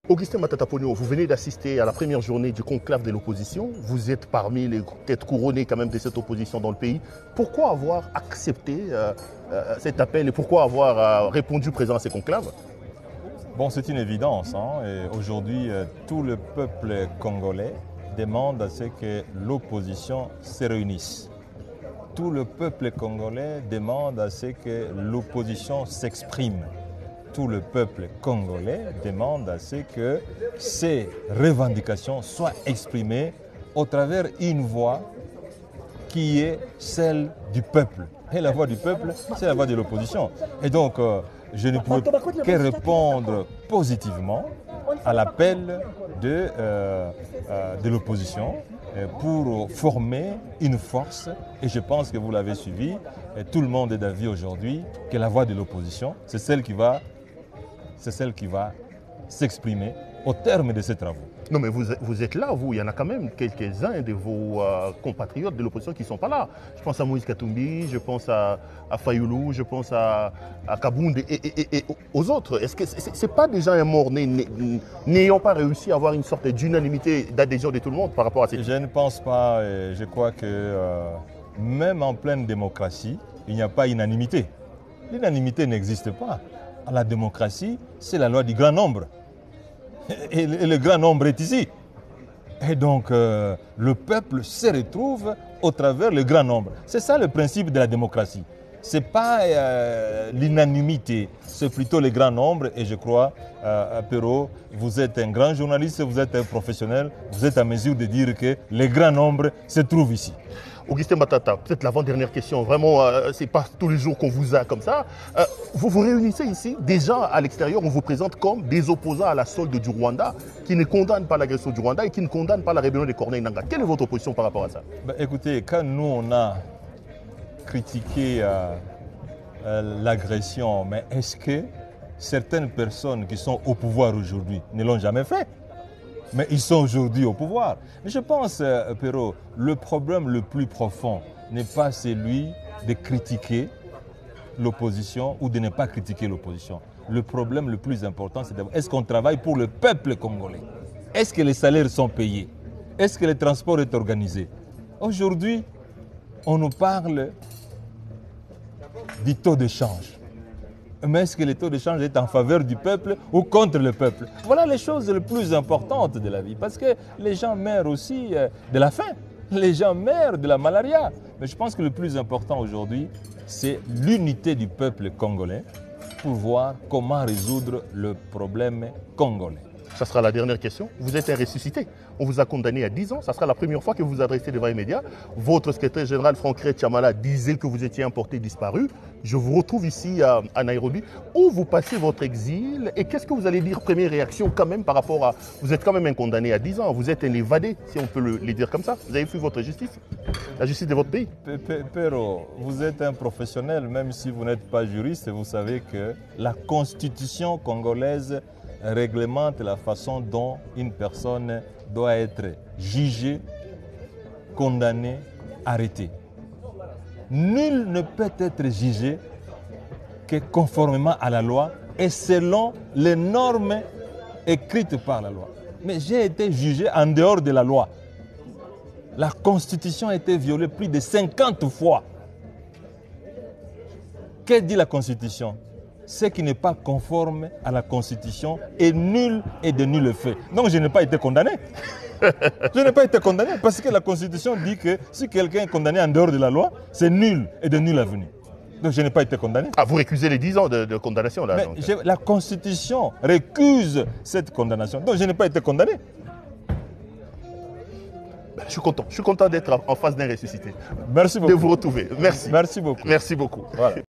Augustin Matata Pogno, vous venez d'assister à la première journée du conclave de l'opposition. Vous êtes parmi les têtes couronnées quand même de cette opposition dans le pays. Pourquoi avoir accepté cet appel et pourquoi avoir répondu présent à ces conclaves? Bon, c'est une évidence. Aujourd'hui, tout le peuple congolais demande à ce que l'opposition se réunisse. Tout le peuple congolais demande à ce que l'opposition s'exprime. Tout le peuple congolais demande à ce que ces revendications soient exprimées au travers une voix qui est celle du peuple. Et la voix du peuple, c'est la voix de l'opposition. Et donc, je ne peux que répondre positivement à l'appel de l'opposition pour former une force. Et je pense que vous l'avez suivi, et tout le monde est d'avis aujourd'hui que la voix de l'opposition, c'est celle qui va s'exprimer au terme de ces travaux. Non mais vous êtes là, vous, il y en a quand même quelques-uns de vos compatriotes de l'opposition qui ne sont pas là. Je pense à Moïse Katumbi, je pense à Fayoulou, je pense à Kabound et aux autres. Est-ce que ce n'est pas déjà un mort n'ayant pas réussi à avoir une sorte d'unanimité, d'adhésion de tout le monde par rapport à ces... Je ne pense pas, je crois que même en pleine démocratie, il n'y a pas unanimité. L'unanimité n'existe pas. La démocratie, c'est la loi du grand nombre. Et le grand nombre est ici. Et donc, le peuple se retrouve au travers du grand nombre. C'est ça le principe de la démocratie. Ce n'est pas l'unanimité, c'est plutôt le grand nombre. Et je crois, Perrault, vous êtes un grand journaliste, vous êtes un professionnel, vous êtes à mesure de dire que le grand nombre se trouve ici. Augustin Matata, peut-être l'avant-dernière question, vraiment, ce n'est pas tous les jours qu'on vous a comme ça. Vous vous réunissez ici, déjà à l'extérieur, on vous présente comme des opposants à la solde du Rwanda, qui ne condamnent pas l'agression du Rwanda et qui ne condamnent pas la rébellion des Corneilles Nangaa. Quelle est votre position par rapport à ça? Écoutez, quand nous on a critiqué l'agression, mais est-ce que certaines personnes qui sont au pouvoir aujourd'hui ne l'ont jamais fait? Mais ils sont aujourd'hui au pouvoir. Mais je pense, Perrault, le problème le plus profond n'est pas celui de critiquer l'opposition ou de ne pas critiquer l'opposition. Le problème le plus important, c'est d'abord, est-ce qu'on travaille pour le peuple congolais? Est-ce que les salaires sont payés? Est-ce que le transport est organisé? Aujourd'hui, on nous parle du taux de change. Mais est-ce que le taux de change est en faveur du peuple ou contre le peuple? Voilà les choses les plus importantes de la vie. Parce que les gens meurent aussi de la faim. Les gens meurent de la malaria. Mais je pense que le plus important aujourd'hui, c'est l'unité du peuple congolais pour voir comment résoudre le problème congolais. Ça sera la dernière question. Vous êtes un ressuscité. On vous a condamné à 10 ans. Ça sera la première fois que vous vous adressez devant les médias. Votre secrétaire général, Franck Tchamala, disait que vous étiez importé, disparu. Je vous retrouve ici à Nairobi. Où vous passez votre exil et qu'est-ce que vous allez dire? Première réaction quand même par rapport à... Vous êtes quand même un condamné à 10 ans. Vous êtes un évadé, si on peut le dire comme ça. Vous avez fui votre justice, la justice de votre pays. Perrault, vous êtes un professionnel, même si vous n'êtes pas juriste. Vous savez que la constitution congolaise réglemente la façon dont une personne doit être jugée, condamnée, arrêtée. Nul ne peut être jugé que conformément à la loi et selon les normes écrites par la loi. Mais j'ai été jugé en dehors de la loi. La Constitution a été violée plus de 50 fois. Que dit la Constitution? Ce qui n'est pas conforme à la Constitution est nul et de nul fait. Donc je n'ai pas été condamné. Je n'ai pas été condamné parce que la Constitution dit que si quelqu'un est condamné en dehors de la loi, c'est nul et de nul avenir. Donc je n'ai pas été condamné. Ah, vous récusez les 10 ans de condamnation là? Mais la Constitution récuse cette condamnation. Donc je n'ai pas été condamné. Je suis content d'être en face d'un ressuscité. Merci beaucoup. De vous retrouver. Merci. Merci beaucoup. Merci beaucoup. Voilà.